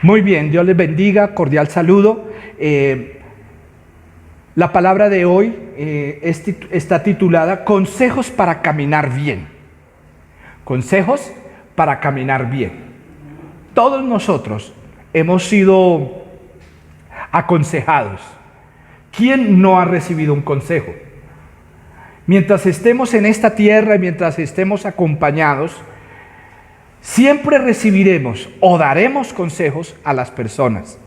Muy bien, Dios les bendiga, cordial saludo. La palabra de hoy está titulada Consejos para caminar bien. Consejos para caminar bien. Todos nosotros hemos sido aconsejados. ¿Quién no ha recibido un consejo? Mientras estemos en esta tierra y mientras estemos acompañados, siempre recibiremos o daremos consejos a las personas.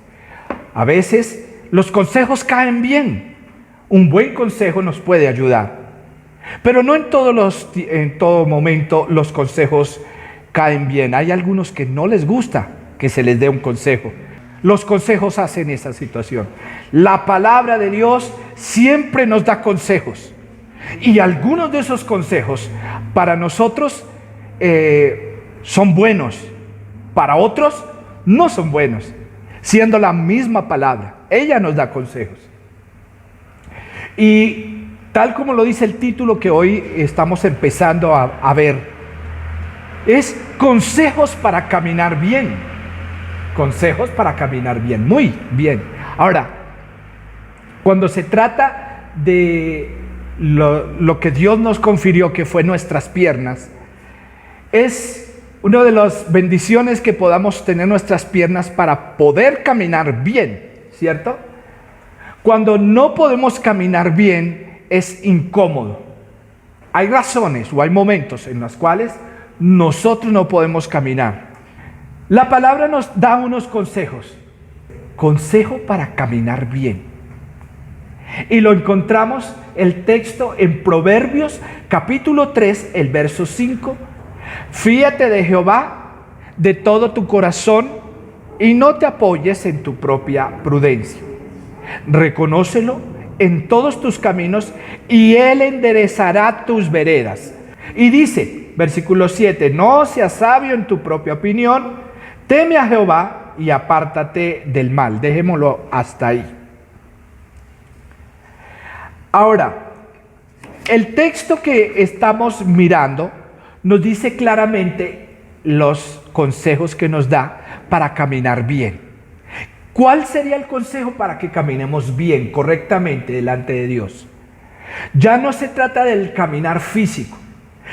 A veces los consejos caen bien. Un buen consejo nos puede ayudar. Pero no en todo momento los consejos caen bien. Hay algunos que no les gusta que se les dé un consejo. Los consejos hacen esa situación. La palabra de Dios siempre nos da consejos. Y algunos de esos consejos para nosotros son buenos, para otros no son buenos, siendo la misma palabra. Ella nos da consejos. Y tal como lo dice el título que hoy estamos empezando a ver, es consejos para caminar bien. Consejos para caminar bien, muy bien. Ahora, cuando se trata de lo que Dios nos confirió, que fue nuestras piernas, es una de las bendiciones que podamos tener nuestras piernas para poder caminar bien, ¿cierto? Cuando no podemos caminar bien, es incómodo. Hay razones o hay momentos en los cuales nosotros no podemos caminar. La palabra nos da unos consejos. Consejo para caminar bien. Y lo encontramos el texto en Proverbios capítulo 3, el verso 5. Fíate de Jehová de todo tu corazón y no te apoyes en tu propia prudencia. Reconócelo en todos tus caminos y Él enderezará tus veredas. Y dice, versículo 7, no seas sabio en tu propia opinión, teme a Jehová y apártate del mal. Dejémoslo hasta ahí. Ahora, el texto que estamos mirando nos dice claramente los consejos que nos da para caminar bien. ¿Cuál sería el consejo para que caminemos bien, correctamente delante de Dios? Ya no se trata del caminar físico,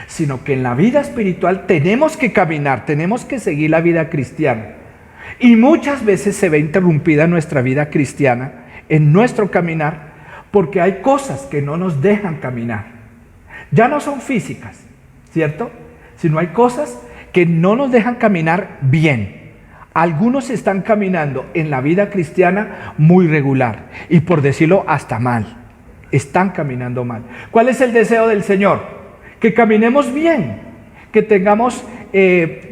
sino que en la vida espiritual tenemos que caminar, tenemos que seguir la vida cristiana. Y muchas veces se ve interrumpida nuestra vida cristiana en nuestro caminar, porque hay cosas que no nos dejan caminar. Ya no son físicas, ¿cierto? Sino hay cosas que no nos dejan caminar bien. Algunos están caminando en la vida cristiana muy regular y, por decirlo, hasta mal. Están caminando mal. ¿Cuál es el deseo del Señor? Que caminemos bien, que tengamos,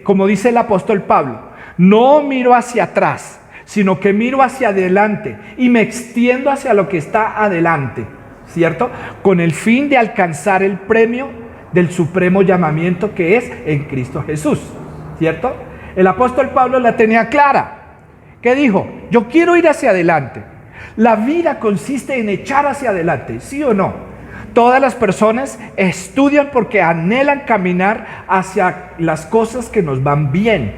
como dice el apóstol Pablo, no miro hacia atrás, sino que miro hacia adelante y me extiendo hacia lo que está adelante, ¿cierto? Con el fin de alcanzar el premio del supremo llamamiento que es en Cristo Jesús, ¿cierto? El apóstol Pablo la tenía clara. ¿Qué dijo? Yo quiero ir hacia adelante. La vida consiste en echar hacia adelante, ¿sí o no? Todas las personas estudian porque anhelan caminar hacia las cosas que nos van bien,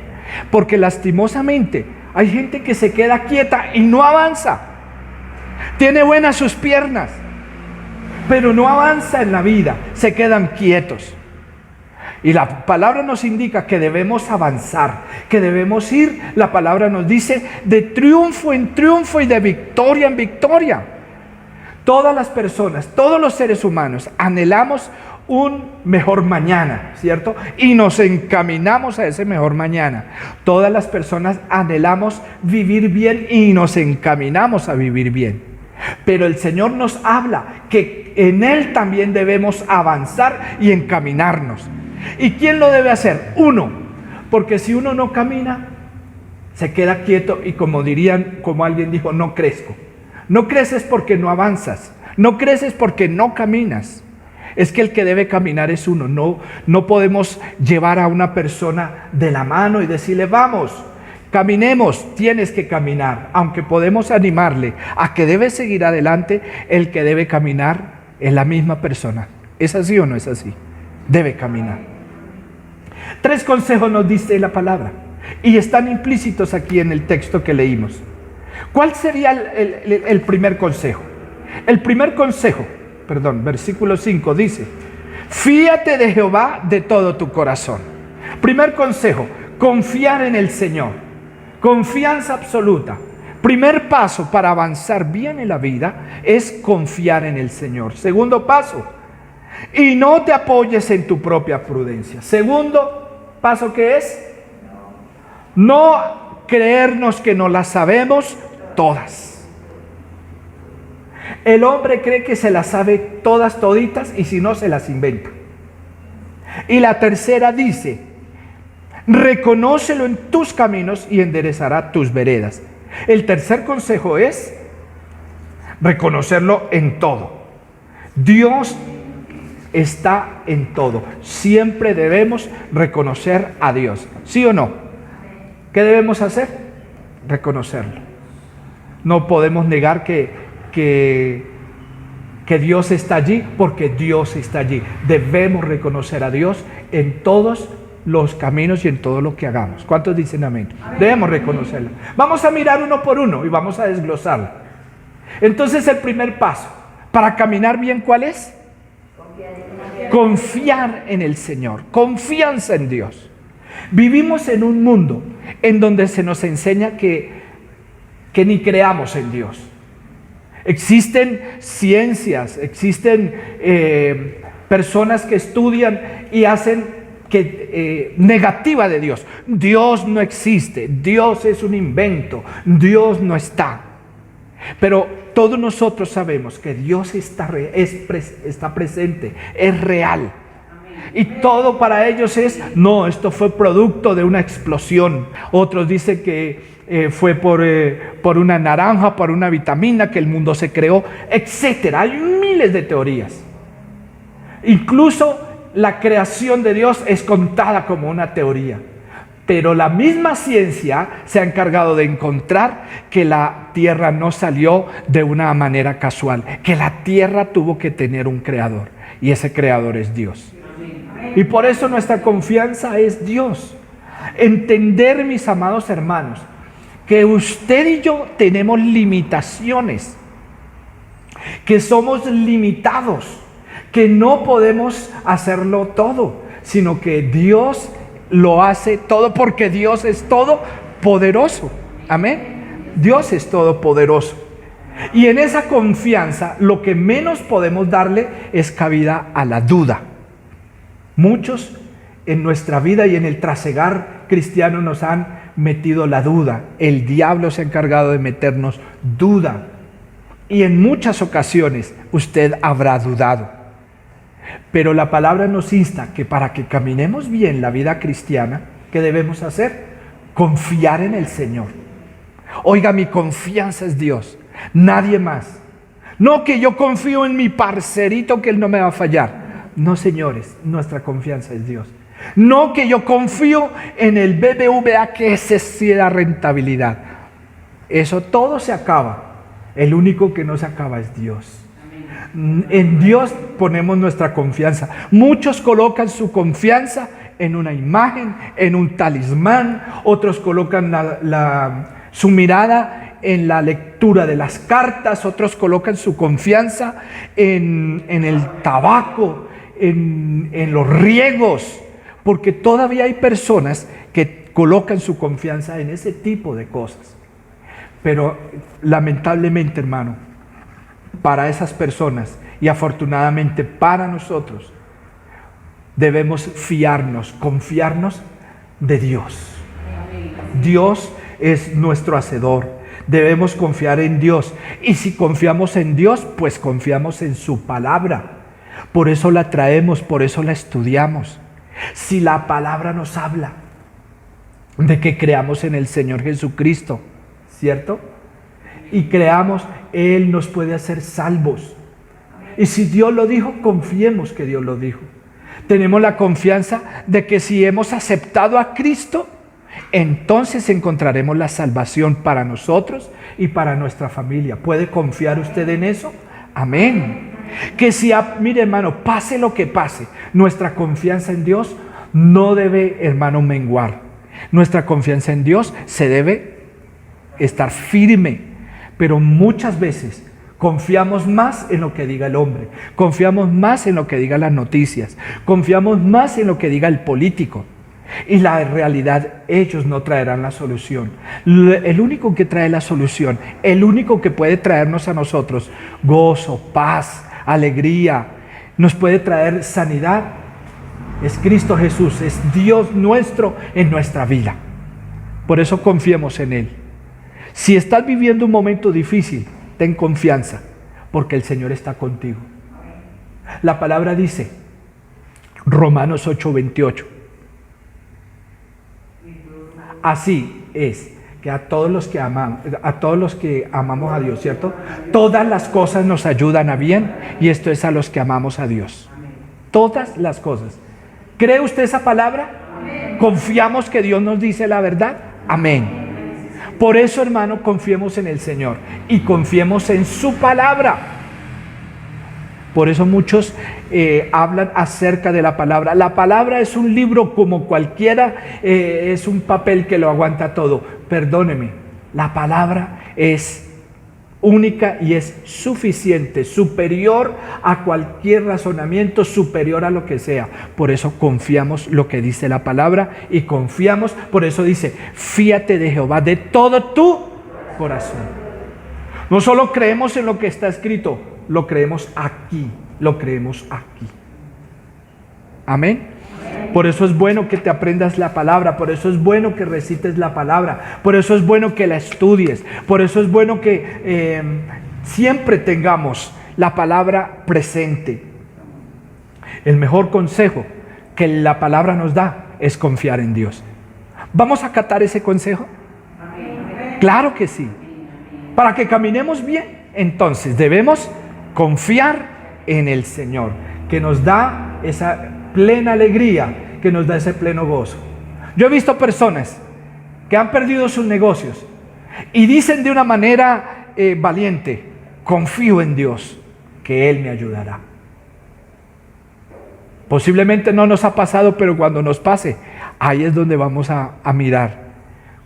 porque lastimosamente hay gente que se queda quieta y no avanza. Tiene buenas sus piernas, pero no avanza en la vida, se quedan quietos. Y la palabra nos indica que debemos avanzar, que debemos ir, la palabra nos dice, de triunfo en triunfo y de victoria en victoria. Todas las personas, todos los seres humanos anhelamos un mejor mañana, ¿cierto? Y nos encaminamos a ese mejor mañana. Todas las personas anhelamos vivir bien y nos encaminamos a vivir bien. Pero el Señor nos habla que en Él también debemos avanzar y encaminarnos. ¿Y quién lo debe hacer? Uno. Porque si uno no camina, se queda quieto y como alguien dijo, no crezco. No creces porque no avanzas. No creces porque no caminas. Es que el que debe caminar es uno. No podemos llevar a una persona de la mano y decirle, vamos, caminemos, tienes que caminar. Aunque podemos animarle a que debe seguir adelante, el que debe caminar es la misma persona. ¿Es así o no es así? Debe caminar. 3 consejos nos dice la palabra. y están implícitos aquí en el texto que leímos. ¿Cuál sería el primer consejo? El primer consejo, versículo 5 dice: fíate de Jehová de todo tu corazón. Primer consejo, confiar en el Señor. Confianza absoluta. Primer paso para avanzar bien en la vida es confiar en el Señor. Segundo paso, y no te apoyes en tu propia prudencia. Segundo paso, ¿qué es? No creernos que no las sabemos todas. El hombre cree que se las sabe todas toditas y si no se las inventa. Y la tercera dice: reconócelo en tus caminos y enderezará tus veredas. El tercer consejo es reconocerlo en todo. Dios está en todo. Siempre debemos reconocer a Dios. ¿Sí o no? ¿Qué debemos hacer? Reconocerlo. No podemos negar que Dios está allí, porque Dios está allí. Debemos reconocer a Dios en todos los caminos y en todo lo que hagamos. ¿Cuántos dicen amén? Debemos reconocerlo. Vamos a mirar uno por uno y vamos a desglosarlo. Entonces, el primer paso para caminar bien, ¿cuál es? Confiar en el Señor. Confianza en Dios. Vivimos en un mundo en donde se nos enseña que ni creamos en Dios. Existen ciencias, existen personas que estudian y hacen negativa de Dios. Dios no existe, Dios es un invento, Dios no está. Pero todos nosotros sabemos que Dios está presente, es real. Y todo para ellos no, esto fue producto de una explosión. Otros dicen que fue por una naranja, por una vitamina, que el mundo se creó, etc. Hay miles de teorías. Incluso la creación de Dios es contada como una teoría. Pero la misma ciencia se ha encargado de encontrar que la tierra no salió de una manera casual, que la tierra tuvo que tener un creador, y ese creador es Dios. Y por eso nuestra confianza es Dios. Entender, mis amados hermanos, que usted y yo tenemos limitaciones, que somos limitados, que no podemos hacerlo todo, sino que Dios lo hace todo, porque Dios es todopoderoso. Amén. Dios es todopoderoso. Y en esa confianza, lo que menos podemos darle es cabida a la duda. Muchos en nuestra vida y en el trasegar cristiano nos han metido la duda. El diablo se ha encargado de meternos duda. Y en muchas ocasiones usted habrá dudado. Pero la palabra nos insta que para que caminemos bien la vida cristiana, ¿qué debemos hacer? Confiar en el Señor. Oiga, mi confianza es Dios, nadie más. No que yo confío en mi parcerito que Él no me va a fallar. No, señores, nuestra confianza es Dios. No que yo confío en el BBVA, que ese sí da rentabilidad. Eso todo se acaba. El único que no se acaba es Dios. En Dios ponemos nuestra confianza. Muchos colocan su confianza en una imagen, en un talismán. Otros colocan su mirada en la lectura de las cartas. Otros colocan su confianza en el tabaco, en los riegos. Porque todavía hay personas que colocan su confianza en ese tipo de cosas. Pero lamentablemente, hermano, para esas personas y afortunadamente para nosotros, debemos confiarnos de Dios. Dios es nuestro hacedor. Debemos confiar en Dios. Y si confiamos en Dios, pues confiamos en su palabra. Por eso la traemos, por eso la estudiamos. Si la palabra nos habla de que creamos en el Señor Jesucristo, ¿cierto? Y creamos, Él nos puede hacer salvos. Y si Dios lo dijo, confiemos que Dios lo dijo. Tenemos la confianza de que si hemos aceptado a Cristo, entonces encontraremos la salvación para nosotros y para nuestra familia. ¿Puede confiar usted en eso? Amén. Que si, mire, hermano, pase lo que pase, nuestra confianza en Dios no debe, hermano, menguar. Nuestra confianza en Dios se debe estar firme, pero muchas veces confiamos más en lo que diga el hombre, confiamos más en lo que digan las noticias, confiamos más en lo que diga el político. Y la realidad, ellos no traerán la solución. El único que trae la solución, el único que puede traernos a nosotros gozo, paz, alegría, nos puede traer sanidad, es Cristo Jesús, es Dios nuestro en nuestra vida. Por eso confiemos en Él. Si estás viviendo un momento difícil, ten confianza, porque el Señor está contigo. La palabra dice, Romanos 8:28, así es que a todos los que amamos a Dios, ¿cierto? Todas las cosas nos ayudan a bien, y esto es a los que amamos a Dios. Todas las cosas. ¿Cree usted esa palabra? ¿Confiamos que Dios nos dice la verdad? Amén. Por eso, hermano, confiemos en el Señor y confiemos en su palabra. Por eso muchos hablan acerca de la palabra. La palabra es un libro como cualquiera, es un papel que lo aguanta todo. Perdóneme, la palabra es única y es suficiente, superior a cualquier razonamiento, superior a lo que sea. Por eso confiamos lo que dice la palabra y confiamos, por eso dice, fíate de Jehová de todo tu corazón. No solo creemos en lo que está escrito, lo creemos aquí, lo creemos aquí. Amén. Por eso es bueno que te aprendas la palabra, por eso es bueno que recites la palabra, por eso es bueno que la estudies, por eso es bueno que siempre tengamos la palabra presente. El mejor consejo que la palabra nos da es confiar en Dios. ¿Vamos a acatar ese consejo? Claro que sí. Para que caminemos bien, entonces debemos confiar en el Señor, que nos da esa plena alegría, que nos da ese pleno gozo. Yo he visto personas que han perdido sus negocios y dicen de una manera valiente, confío en Dios, que Él me ayudará. Posiblemente no nos ha pasado, pero cuando nos pase, ahí es donde vamos a mirar.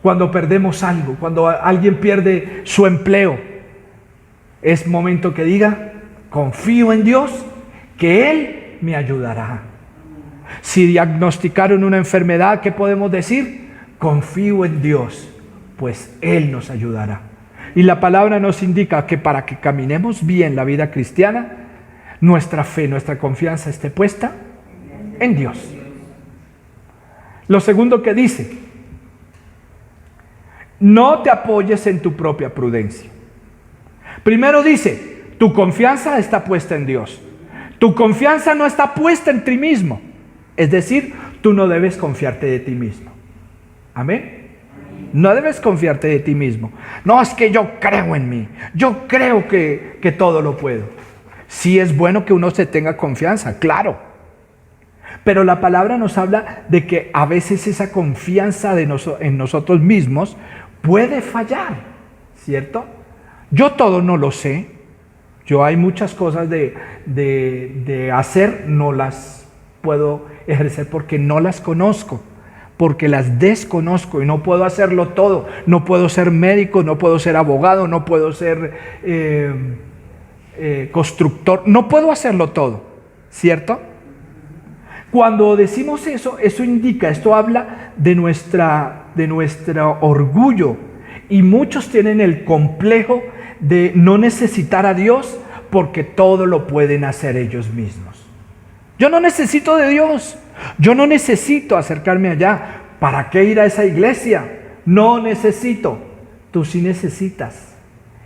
Cuando perdemos algo, cuando alguien pierde su empleo, es momento que diga, confío en Dios, que Él me ayudará. Si diagnosticaron una enfermedad, ¿qué podemos decir? Confío en Dios, pues Él nos ayudará. Y la palabra nos indica que para que caminemos bien la vida cristiana, nuestra fe, nuestra confianza esté puesta en Dios. Lo segundo que dice, no te apoyes en tu propia prudencia. Primero dice, tu confianza está puesta en Dios. Tu confianza no está puesta en ti mismo. Es decir, tú no debes confiarte de ti mismo. Amén. No debes confiarte de ti mismo. No, es que yo creo en mí. Yo creo que todo lo puedo. Sí es bueno que uno se tenga confianza, claro. Pero la palabra nos habla de que a veces esa confianza en nosotros mismos puede fallar, ¿cierto? Yo todo no lo sé. Yo hay muchas cosas de hacer, no las puedo ejercer porque no las conozco, porque las desconozco y no puedo hacerlo todo. No puedo ser médico, no puedo ser abogado, no puedo ser constructor, no puedo hacerlo todo, ¿cierto? Cuando decimos eso, eso indica, esto habla de nuestro orgullo, y muchos tienen el complejo de no necesitar a Dios porque todo lo pueden hacer ellos mismos. Yo no necesito de Dios, yo no necesito acercarme allá. ¿Para qué ir a esa iglesia? No necesito. Tú sí necesitas,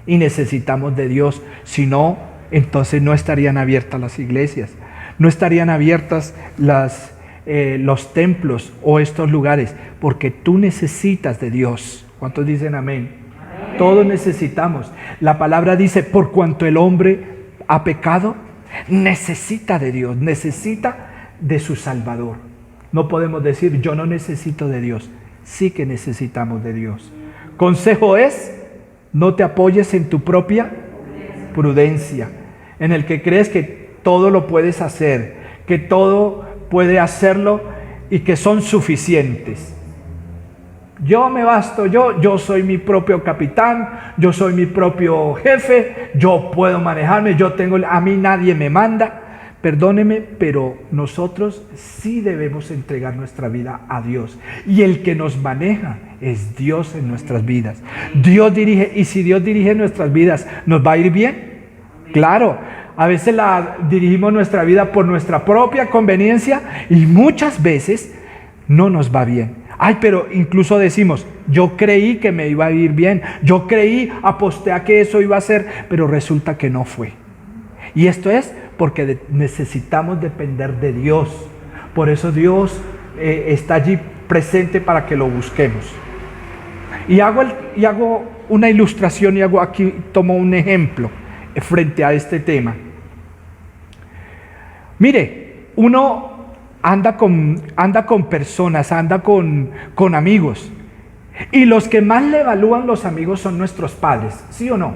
y necesitamos de Dios. Si no, entonces no estarían abiertas las iglesias, no estarían abiertas los templos o estos lugares, porque tú necesitas de Dios. ¿Cuántos dicen amén? Amén. Todos necesitamos. La palabra dice, por cuanto el hombre ha pecado, necesita de Dios, necesita de su Salvador. No podemos decir, yo no necesito de Dios. Sí que necesitamos de Dios. Consejo es, no te apoyes en tu propia prudencia, en el que crees que todo lo puedes hacer, que todo puede hacerlo y que son suficientes. Yo me basto, yo soy mi propio capitán, yo soy mi propio jefe, yo puedo manejarme, a mí nadie me manda. Perdóneme, pero nosotros sí debemos entregar nuestra vida a Dios. Y el que nos maneja es Dios en nuestras vidas. Dios dirige, y si Dios dirige nuestras vidas, ¿nos va a ir bien? Claro, a veces dirigimos nuestra vida por nuestra propia conveniencia y muchas veces no nos va bien. Ay, pero incluso decimos, yo creí que me iba a ir bien, yo aposté a que eso iba a ser, pero resulta que no fue. Y esto es porque necesitamos depender de Dios. Por eso Dios está allí presente para que lo busquemos. Y hago una ilustración tomo un ejemplo frente a este tema. Mire, uno anda con personas, anda con amigos. Y los que más le evalúan los amigos son nuestros padres, ¿sí o no?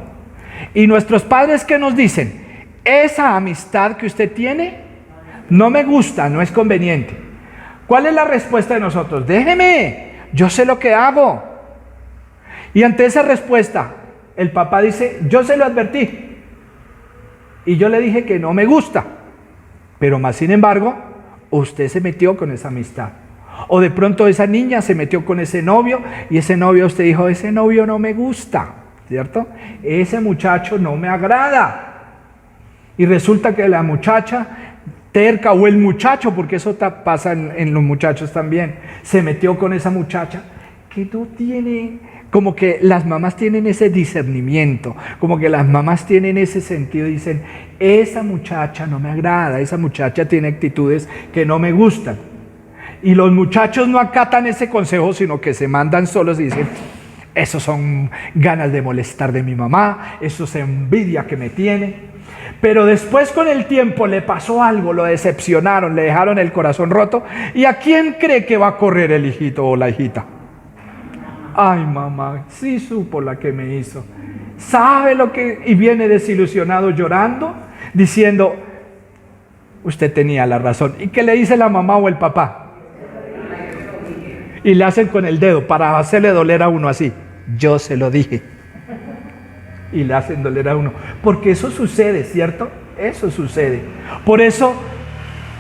Y nuestros padres, ¿qué nos dicen? Esa amistad que usted tiene no me gusta, no es conveniente. ¿Cuál es la respuesta de nosotros? Déjeme, yo sé lo que hago. Y ante esa respuesta, el papá dice, yo se lo advertí. Y yo le dije que no me gusta. Pero más sin embargo, usted se metió con esa amistad. O de pronto esa niña se metió con ese novio y ese novio usted dijo, ese novio no me gusta, ¿cierto? Ese muchacho no me agrada. Y resulta que la muchacha terca o el muchacho, porque eso pasa en los muchachos también, se metió con esa muchacha que no tiene, como que las mamás tienen ese discernimiento, como que las mamás tienen ese sentido, dicen, esa muchacha no me agrada, esa muchacha tiene actitudes que no me gustan. Y los muchachos no acatan ese consejo, sino que se mandan solos y dicen, esos son ganas de molestar de mi mamá, eso es envidia que me tiene. Pero después con el tiempo le pasó algo, lo decepcionaron, le dejaron el corazón roto. ¿Y a quién cree que va a correr el hijito o la hijita? Ay, mamá, sí supo la que me hizo. ¿Sabe lo que? Y viene desilusionado llorando, diciendo, usted tenía la razón. ¿Y qué le dice la mamá o el papá? Y le hacen con el dedo para hacerle doler a uno así. Yo se lo dije. Y le hacen doler a uno. Porque eso sucede, ¿cierto? Eso sucede. Por eso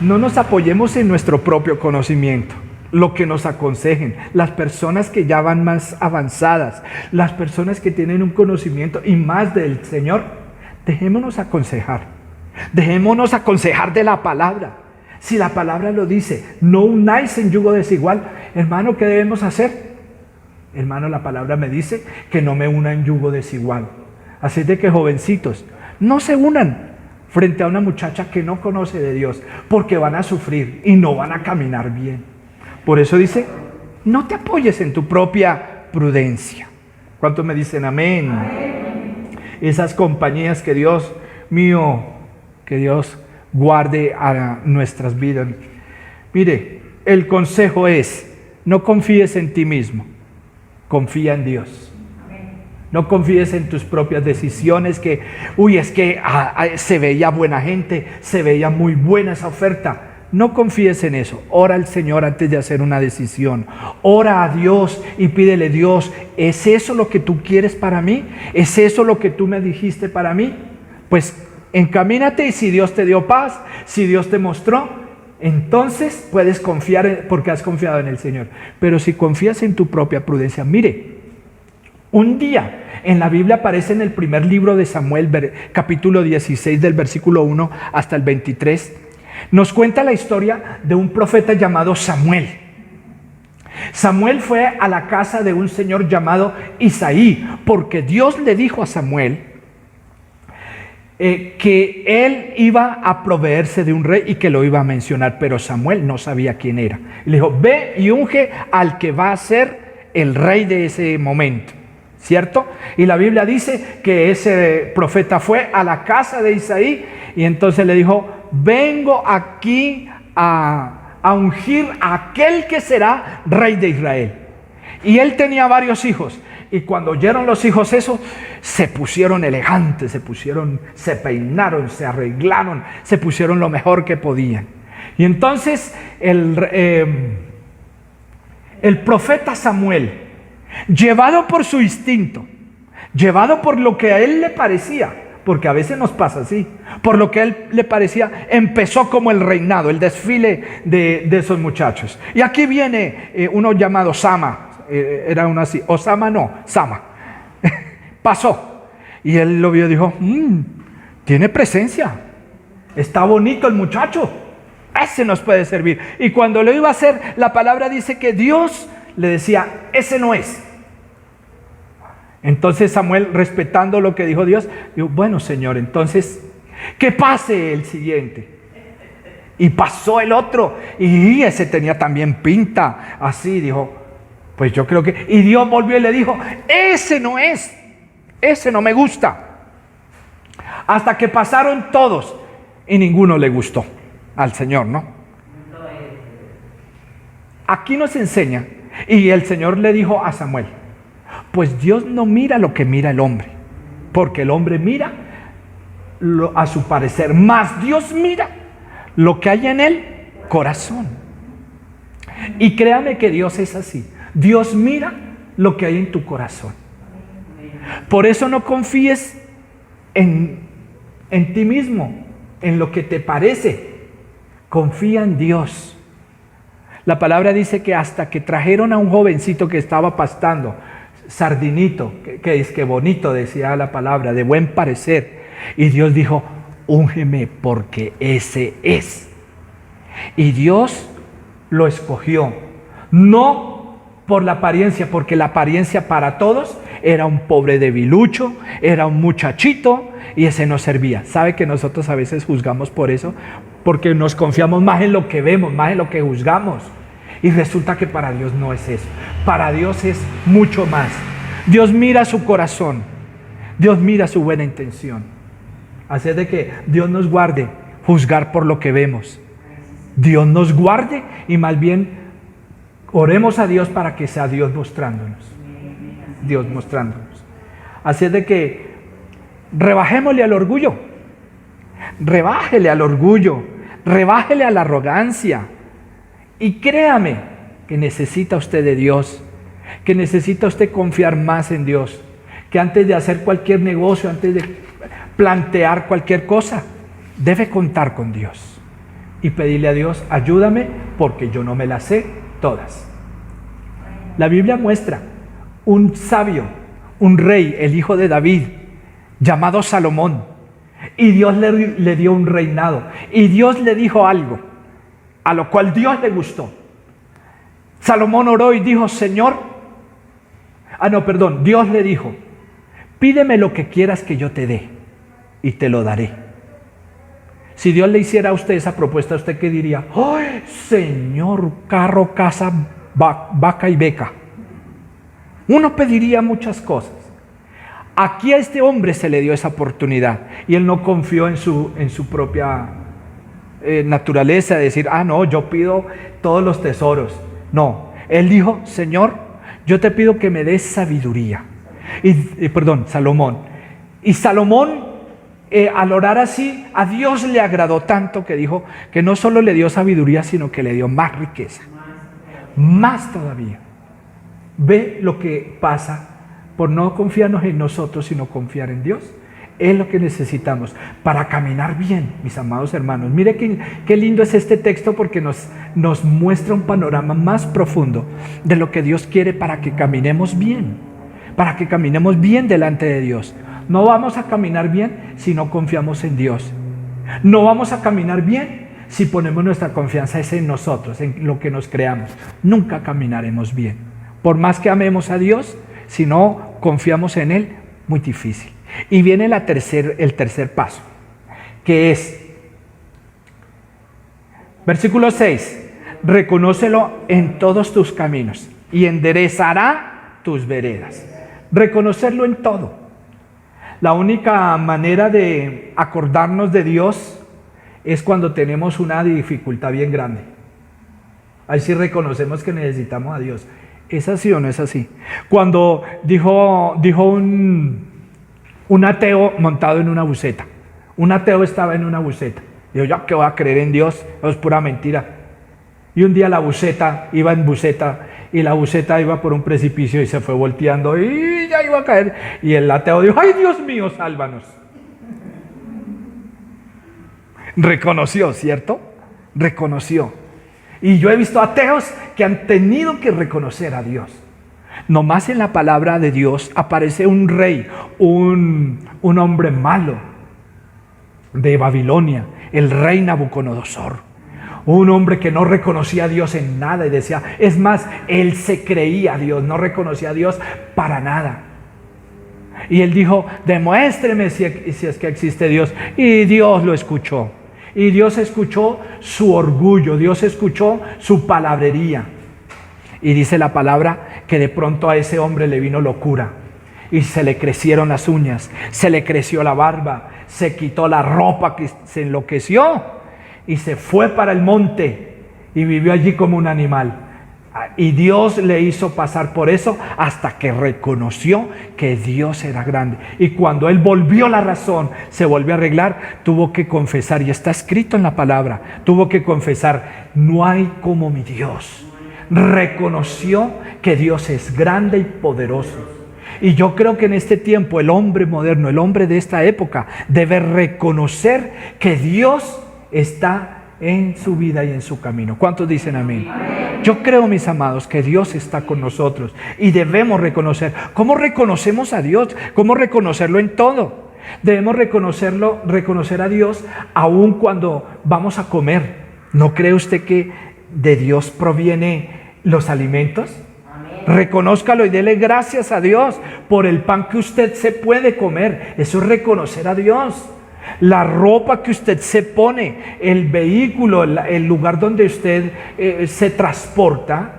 no nos apoyemos en nuestro propio conocimiento. Lo que nos aconsejen, las personas que ya van más avanzadas, las personas que tienen un conocimiento y más del Señor, dejémonos aconsejar. Dejémonos aconsejar de la palabra. Si la palabra lo dice, no unáis en yugo desigual, hermano, ¿qué debemos hacer? Hermano, la palabra me dice que no me una en yugo desigual. Así de que, jovencitos, no se unan frente a una muchacha que no conoce de Dios, porque van a sufrir y no van a caminar bien. Por eso dice, no te apoyes en tu propia prudencia. ¿Cuántos me dicen amén? Esas compañías que Dios mío, que Dios guarde a nuestras vidas. Mire, el consejo es, no confíes en ti mismo, confía en Dios. No confíes en tus propias decisiones que, es que se veía buena gente, se veía muy buena esa oferta. No confíes en eso. Ora al Señor antes de hacer una decisión. Ora a Dios y pídele, Dios, ¿es eso lo que tú quieres para mí? ¿Es eso lo que tú me dijiste para mí? Pues encamínate y si Dios te dio paz, si Dios te mostró, entonces puedes confiar porque has confiado en el Señor. Pero si confías en tu propia prudencia, mire, un día en la Biblia aparece en el primer libro de Samuel, capítulo 16 del versículo 1 hasta el 23, nos cuenta la historia de un profeta llamado Samuel. Samuel fue a la casa de un señor llamado Isaí, porque Dios le dijo a Samuel que él iba a proveerse de un rey y que lo iba a mencionar, pero Samuel no sabía quién era. Le dijo, ve y unge al que va a ser el rey de ese momento, ¿cierto? Y la Biblia dice que ese profeta fue a la casa de Isaí y entonces le dijo, vengo aquí a ungir a aquel que será rey de Israel. Y él tenía varios hijos. Y cuando oyeron los hijos eso, se pusieron elegantes, se peinaron, se arreglaron, se pusieron lo mejor que podían. Y entonces el profeta Samuel llevado por su instinto, llevado por lo que a él le parecía, porque a veces nos pasa así, por lo que a él le parecía, empezó como el reinado, el desfile de esos muchachos. Y aquí viene uno llamado Sama, era uno así, Osama no, Sama, pasó, y él lo vio y dijo, tiene presencia, está bonito el muchacho, ese nos puede servir. Y cuando lo iba a hacer, la palabra dice que Dios le decía, ese no es. Entonces Samuel, respetando lo que dijo Dios, dijo, bueno, Señor, entonces que pase el siguiente. Y pasó el otro, y ese tenía también pinta así, dijo, pues yo creo que... Y Dios volvió y le dijo, ese no es, ese no me gusta. Hasta que pasaron todos y ninguno le gustó al Señor, ¿no? Aquí nos enseña, y el Señor le dijo a Samuel, pues Dios no mira lo que mira el hombre, porque el hombre mira a su parecer, más Dios mira lo que hay en el corazón. Y créame que Dios es así, Dios mira lo que hay en tu corazón. Por eso no confíes en ti mismo, en lo que te parece, confía en Dios. La palabra dice que hasta que trajeron a un jovencito que estaba pastando, sardinito, que es que bonito, decía la palabra, de buen parecer, y Dios dijo, úngeme porque ese es. Y Dios lo escogió, no por la apariencia, porque la apariencia para todos era un pobre debilucho, era un muchachito, y ese no servía. ¿Sabe que nosotros a veces juzgamos por eso? Porque nos confiamos más en lo que vemos, más en lo que juzgamos. Y resulta que para Dios no es eso. Para Dios es mucho más. Dios mira su corazón. Dios mira su buena intención. Así es de que Dios nos guarde juzgar por lo que vemos. Dios nos guarde y más bien oremos a Dios para que sea Dios mostrándonos. Dios mostrándonos. Así es de que rebajémosle al orgullo. Rebájele al orgullo. Rebájele a la arrogancia. Y créame que necesita usted de Dios, que necesita usted confiar más en Dios, que antes de hacer cualquier negocio, antes de plantear cualquier cosa, debe contar con Dios y pedirle a Dios, ayúdame porque yo no me las sé todas. La Biblia muestra un sabio, un rey, el hijo de David, llamado Salomón, y Dios le dio un reinado, y Dios le dijo algo, a lo cual Dios le gustó. Salomón oró y dijo, Señor, Dios le dijo, pídeme lo que quieras que yo te dé, y te lo daré. Si Dios le hiciera a usted esa propuesta, ¿usted qué diría? ¡Ay, Señor, carro, casa, vaca y beca! Uno pediría muchas cosas. Aquí a este hombre se le dio esa oportunidad, y él no confió en su propia naturaleza de decir, no, yo pido todos los tesoros. No, él dijo, Señor, yo te pido que me des sabiduría. Salomón. Y Salomón, al orar así, a Dios le agradó tanto que dijo que no solo le dio sabiduría, sino que le dio más riqueza. Más todavía. Ve lo que pasa por no confiarnos en nosotros, sino confiar en Dios. Es lo que necesitamos para caminar bien, mis amados hermanos. Mire qué lindo es este texto, porque nos muestra un panorama más profundo de lo que Dios quiere para que caminemos bien, para que caminemos bien delante de Dios. No vamos a caminar bien si no confiamos en Dios. No vamos a caminar bien si ponemos nuestra confianza en nosotros, en lo que nos creamos. Nunca caminaremos bien. Por más que amemos a Dios, si no confiamos en Él, muy difícil. Y viene el tercer paso, que es, versículo 6, reconócelo en todos tus caminos y enderezará tus veredas. Reconocerlo en todo. La única manera de acordarnos de Dios es cuando tenemos una dificultad bien grande. Ahí sí reconocemos que necesitamos a Dios. ¿Es así o no es así? Cuando dijo un ateo montado en una buseta. Un ateo estaba en una buseta. Dijo, ¿yo qué voy a creer en Dios? Eso es pura mentira. Y un día la buseta iba en buseta y la buceta iba por un precipicio y se fue volteando y ya iba a caer. Y el ateo dijo: ¡ay, Dios mío, sálvanos! Reconoció, ¿cierto? Reconoció. Y yo he visto ateos que han tenido que reconocer a Dios. Nomás en la palabra de Dios aparece un rey, un hombre malo de Babilonia, el rey Nabucodonosor. Un hombre que no reconocía a Dios en nada y decía, es más, él se creía a Dios, no reconocía a Dios para nada. Y él dijo: demuéstreme si es que existe Dios. Y Dios lo escuchó. Y Dios escuchó su orgullo, Dios escuchó su palabrería. Y dice la palabra que de pronto a ese hombre le vino locura. Y se le crecieron las uñas, se le creció la barba, se quitó la ropa, que se enloqueció. Y se fue para el monte y vivió allí como un animal. Y Dios le hizo pasar por eso hasta que reconoció que Dios era grande. Y cuando él volvió la razón, se volvió a arreglar, tuvo que confesar, y está escrito en la palabra, tuvo que confesar: no hay como mi Dios. Reconoció que Dios es grande y poderoso. Y yo creo que en este tiempo el hombre moderno, el hombre de esta época, debe reconocer que Dios está en su vida y en su camino. ¿Cuántos dicen amén? Yo creo, mis amados, que Dios está con nosotros y debemos reconocer. ¿Cómo reconocemos a Dios? ¿Cómo reconocerlo en todo? Debemos reconocer a Dios aun cuando vamos a comer. ¿No cree usted que de Dios proviene los alimentos? Reconózcalo y dele gracias a Dios por el pan que usted se puede comer. Eso es reconocer a Dios. La ropa que usted se pone, el vehículo, el lugar donde usted se transporta,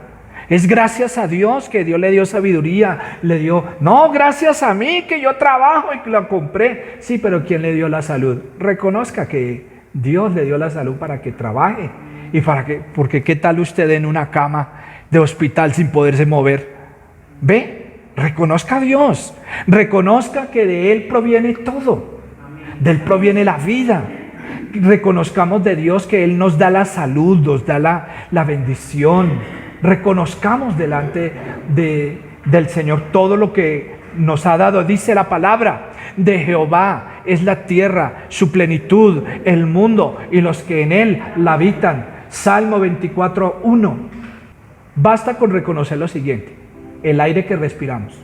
es gracias a Dios, que Dios le dio sabiduría, le dio, no, gracias a mí que yo trabajo y que lo compré. Sí, pero ¿quién le dio la salud? Reconozca que Dios le dio la salud para que trabaje y porque ¿qué tal usted en una cama de hospital sin poderse mover? ¿Ve? Reconozca a Dios, reconozca que de Él proviene todo. De Él proviene la vida. Reconozcamos de Dios que Él nos da la salud, nos da la bendición. Reconozcamos delante del Señor todo lo que nos ha dado. Dice la palabra: de Jehová es la tierra, su plenitud, el mundo y los que en él la habitan. Salmo 24:1. Basta con reconocer lo siguiente: el aire que respiramos.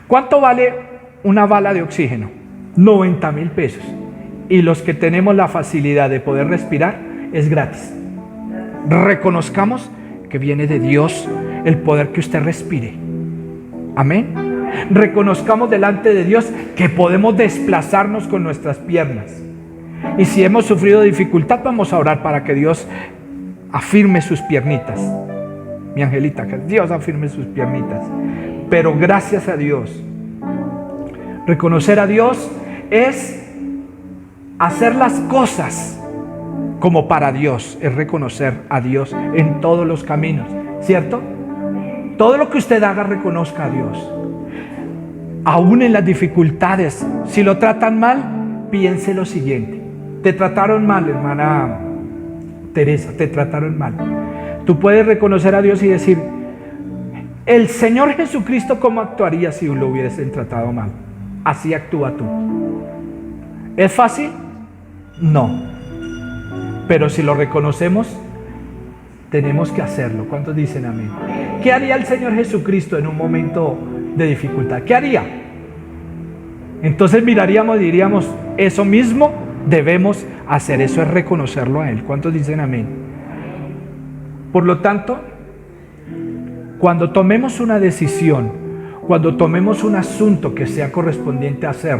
¿Cuánto vale una bala de oxígeno? 90,000 pesos. Y los que tenemos la facilidad de poder respirar, es gratis. Reconozcamos que viene de Dios el poder que usted respire. Amén. Reconozcamos delante de Dios que podemos desplazarnos con nuestras piernas. Y si hemos sufrido dificultad, vamos a orar para que Dios afirme sus piernitas. Mi angelita, que Dios afirme sus piernitas. Pero gracias a Dios. Reconocer a Dios es hacer las cosas como para Dios, es reconocer a Dios en todos los caminos, ¿cierto? Todo lo que usted haga, reconozca a Dios. Aún en las dificultades, si lo tratan mal, piense lo siguiente: te trataron mal, hermana Teresa, te trataron mal. Tú puedes reconocer a Dios y decir: el Señor Jesucristo, ¿cómo actuaría si lo hubiesen tratado mal? Así actúa tú. ¿Es fácil? No. Pero si lo reconocemos, tenemos que hacerlo. ¿Cuántos dicen amén? ¿Qué haría el Señor Jesucristo en un momento de dificultad? ¿Qué haría? Entonces miraríamos y diríamos: eso mismo debemos hacer. Eso es reconocerlo a Él. ¿Cuántos dicen amén? Por lo tanto, cuando tomemos una decisión, cuando tomemos un asunto que sea correspondiente a hacer,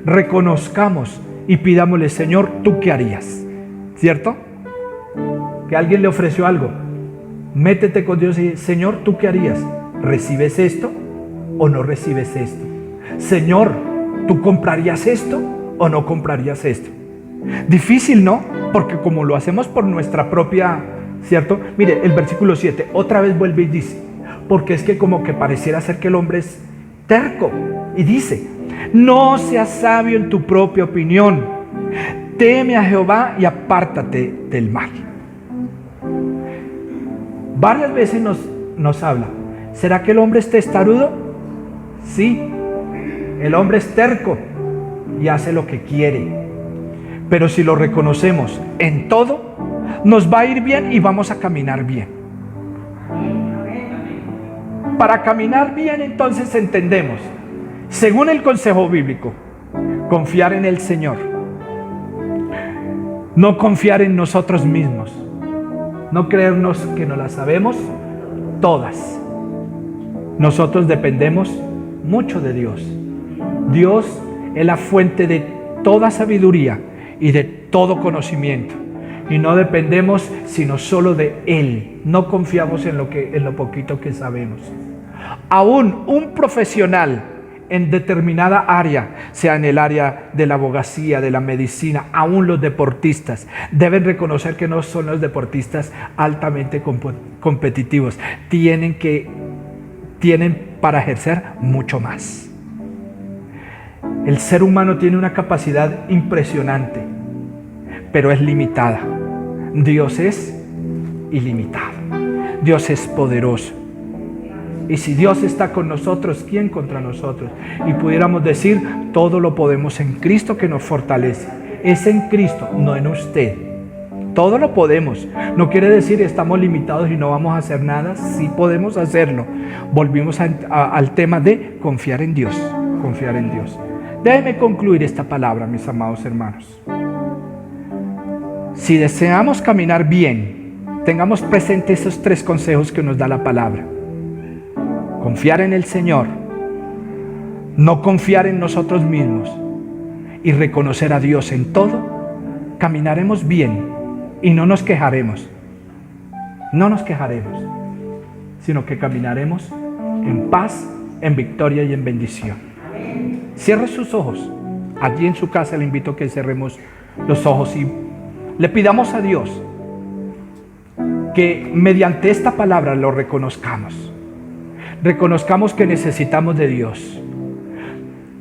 reconozcamos y pidámosle: Señor, ¿tú qué harías? ¿Cierto? Que alguien le ofreció algo, métete con Dios y: Señor, ¿tú qué harías? ¿Recibes esto o no recibes esto? Señor, ¿tú comprarías esto o no comprarías esto? Difícil, ¿no? Porque como lo hacemos por nuestra propia, ¿cierto? Mire, el versículo 7, otra vez vuelve y dice: porque es que como que pareciera ser que el hombre es terco. Y dice: no seas sabio en tu propia opinión, teme a Jehová y apártate del mal. Varias veces nos habla. ¿Será que el hombre es testarudo? Sí. El hombre es terco y hace lo que quiere. Pero si lo reconocemos en todo, nos va a ir bien y vamos a caminar bien. Para caminar bien, entonces entendemos, según el consejo bíblico, confiar en el Señor. No confiar en nosotros mismos. No creernos que no las sabemos todas. Nosotros dependemos mucho de Dios. Dios es la fuente de toda sabiduría y de todo conocimiento. Y no dependemos sino solo de Él. No confiamos en lo poquito que sabemos. Aún un profesional en determinada área, sea en el área de la abogacía, de la medicina, aún los deportistas, deben reconocer que no son los deportistas altamente competitivos. Tienen para ejercer mucho más. El ser humano tiene una capacidad impresionante, pero es limitada. Dios es ilimitado. Dios es poderoso. Y si Dios está con nosotros, ¿quién contra nosotros? Y pudiéramos decir, todo lo podemos en Cristo que nos fortalece. Es en Cristo, no en usted. Todo lo podemos. No quiere decir estamos limitados y no vamos a hacer nada. Sí podemos hacerlo. Volvimos al tema de confiar en Dios. Confiar en Dios. Déjenme concluir esta palabra, mis amados hermanos. Si deseamos caminar bien, tengamos presentes esos 3 consejos que nos da la palabra. Confiar en el Señor, no confiar en nosotros mismos y reconocer a Dios en todo, caminaremos bien y no nos quejaremos. No nos quejaremos, sino que caminaremos en paz, en victoria y en bendición. Cierre sus ojos. Allí en su casa le invito a que cerremos los ojos y le pidamos a Dios que mediante esta palabra lo reconozcamos. Reconozcamos que necesitamos de Dios.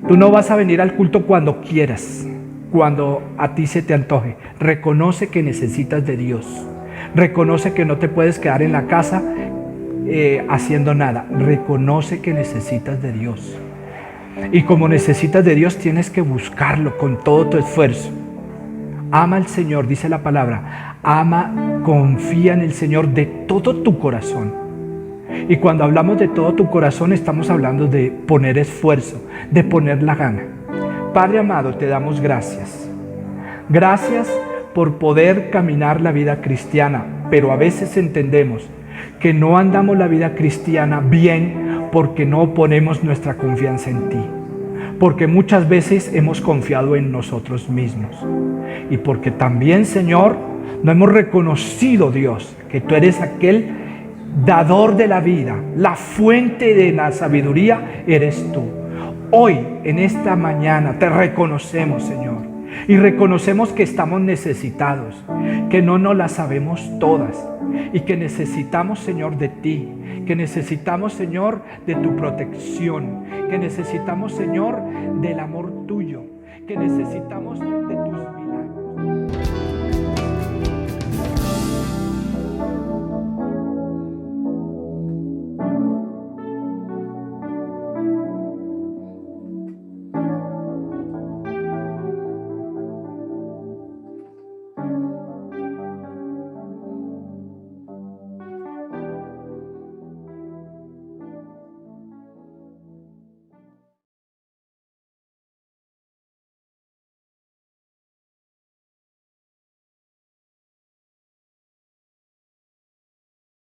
Tú no vas a venir al culto cuando quieras, cuando a ti se te antoje. Reconoce que necesitas de Dios. Reconoce que no te puedes quedar en la casa haciendo nada. Reconoce que necesitas de Dios. Y como necesitas de Dios, tienes que buscarlo con todo tu esfuerzo. Ama al Señor, dice la palabra. Ama, confía en el Señor de todo tu corazón. Y cuando hablamos de todo tu corazón, estamos hablando de poner esfuerzo, de poner la gana. Padre amado, te damos gracias. Gracias por poder caminar la vida cristiana, pero a veces entendemos que no andamos la vida cristiana bien porque no ponemos nuestra confianza en ti. Porque muchas veces hemos confiado en nosotros mismos. Y porque también, Señor, no hemos reconocido, Dios, que tú eres aquel dador de la vida, la fuente de la sabiduría eres tú. Hoy, en esta mañana, te reconocemos, Señor, y reconocemos que estamos necesitados, que no nos las sabemos todas y que necesitamos, Señor, de ti, que necesitamos, Señor, de tu protección, que necesitamos, Señor, del amor tuyo, que necesitamos de tu